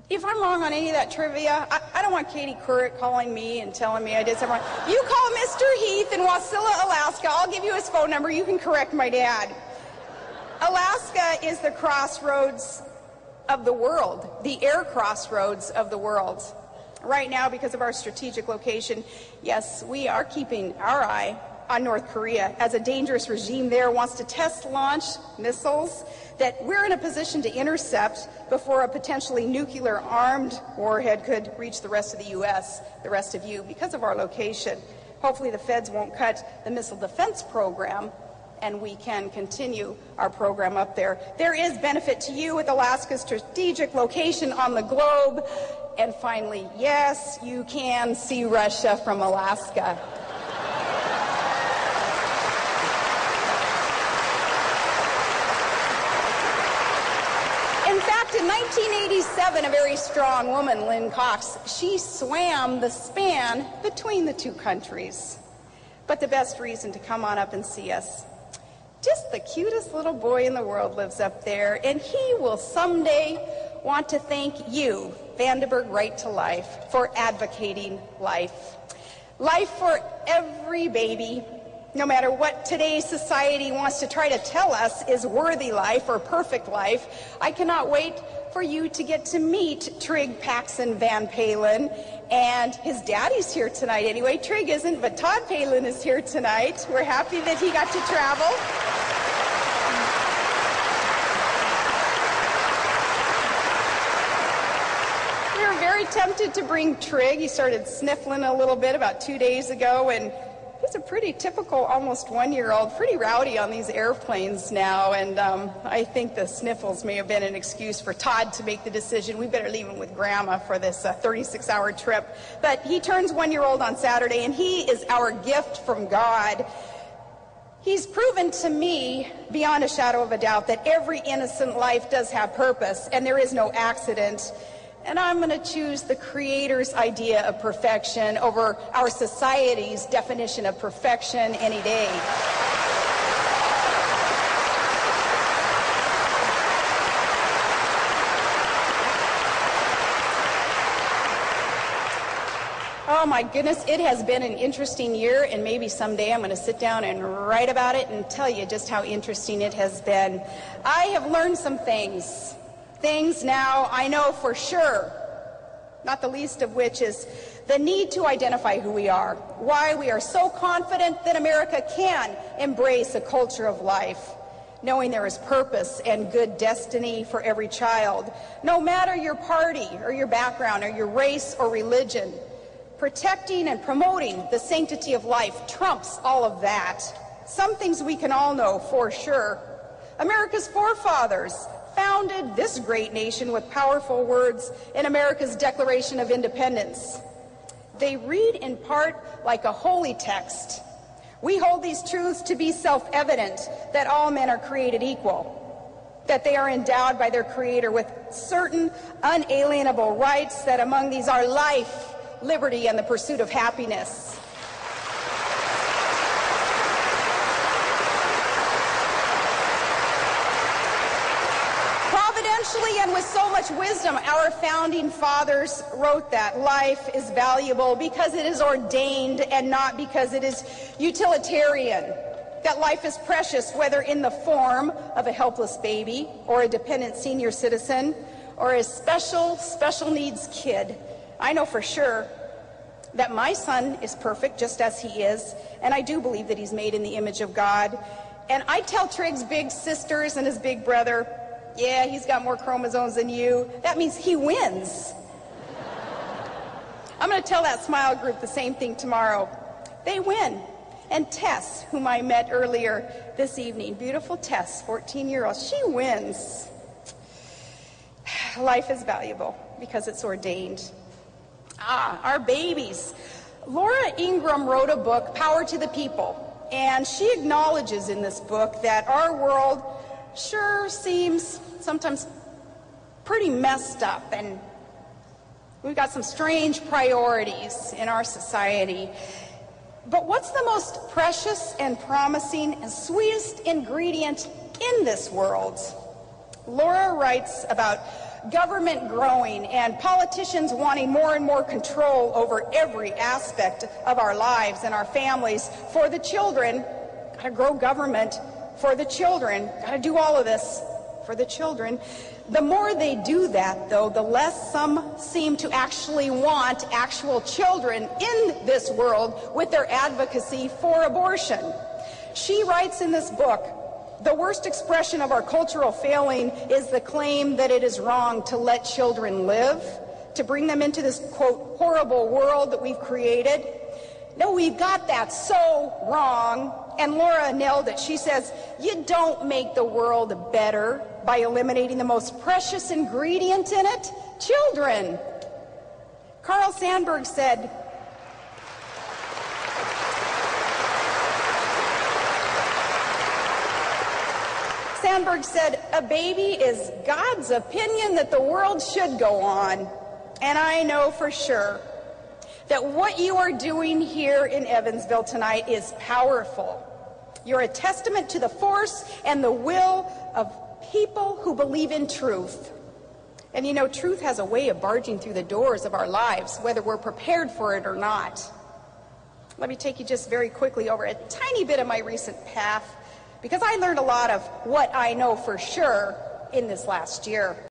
If I'm wrong on any of that trivia, I don't want Katie Couric calling me and telling me I did something wrong. You call Mr. Heath in Wasilla, Alaska. I'll give you his phone number. You can correct my dad. Alaska is the crossroads of the world, the air crossroads of the world. Right now, because of our strategic location, yes, we are keeping our eye on North Korea, as a dangerous regime there wants to test launch missiles that we're in a position to intercept before a potentially nuclear armed warhead could reach the rest of the U.S., the rest of you, because of our location. Hopefully the feds won't cut the missile defense program and we can continue our program up there. There is benefit to you with Alaska's strategic location on the globe. And finally, yes, you can see Russia from Alaska. In 1987, a very strong woman, Lynn Cox, she swam the span between the two countries. But the best reason to come on up and see us, just the cutest little boy in the world lives up there, and he will someday want to thank you, Vandenberg Right to Life, for advocating life. Life for every baby, no matter what today's society wants to try to tell us is worthy life or perfect life. I cannot wait for you to get to meet Trig Paxson Van Palin, and his daddy's here tonight anyway. Trig isn't, but Todd Palin is here tonight. We're happy that he got to travel. We were very tempted to bring Trig. He started sniffling a little bit about 2 days ago, and he's a pretty typical, almost one-year-old, pretty rowdy on these airplanes now, and I think the sniffles may have been an excuse for Todd to make the decision, we better leave him with Grandma for this 36-hour trip. But he turns 1-year-old on Saturday, and he is our gift from God. He's proven to me, beyond a shadow of a doubt, that every innocent life does have purpose, and there is no accident. And I'm going to choose the Creator's idea of perfection over our society's definition of perfection any day. Oh my goodness, it has been an interesting year, and maybe someday I'm going to sit down and write about it and tell you just how interesting it has been. I have learned some things. Things now I know for sure, not the least of which is the need to identify who we are, why we are so confident that America can embrace a culture of life, knowing there is purpose and good destiny for every child, no matter your party or your background or your race or religion. Protecting and promoting the sanctity of life trumps all of that. Some things we can all know for sure. America's forefathers founded this great nation with powerful words in America's Declaration of Independence. They read in part like a holy text. We hold these truths to be self-evident, that all men are created equal, that they are endowed by their Creator with certain unalienable rights, that among these are life, liberty, and the pursuit of happiness. And with so much wisdom, our founding fathers wrote that life is valuable because it is ordained and not because it is utilitarian. That life is precious, whether in the form of a helpless baby or a dependent senior citizen or a special needs kid. I know for sure that my son is perfect just as he is, and I do believe that he's made in the image of God. And I tell Trig's big sisters and his big brother, yeah, he's got more chromosomes than you. That means he wins. I'm going to tell that Smile group the same thing tomorrow. They win. And Tess, whom I met earlier this evening, beautiful Tess, 14-year-old, she wins. Life is valuable because it's ordained. Our babies. Laura Ingraham wrote a book, Power to the People, and she acknowledges in this book that our world sure seems sometimes pretty messed up, and we've got some strange priorities in our society. But what's the most precious and promising and sweetest ingredient in this world? Laura writes about government growing and politicians wanting more and more control over every aspect of our lives and our families for the children. Got to grow government for the children. Got to do all of this for the children. The more they do that, though, the less some seem to actually want actual children in this world with their advocacy for abortion. She writes in this book, the worst expression of our cultural failing is the claim that it is wrong to let children live, to bring them into this, quote, horrible world that we've created. No, we've got that so wrong. And Laura nailed it. She says, you don't make the world better by eliminating the most precious ingredient in it, children. Carl Sandburg said, a baby is God's opinion that the world should go on. And I know for sure that what you are doing here in Evansville tonight is powerful. You're a testament to the force and the will of people who believe in truth. And you know, truth has a way of barging through the doors of our lives, whether we're prepared for it or not. Let me take you just very quickly over a tiny bit of my recent path, because I learned a lot of what I know for sure in this last year.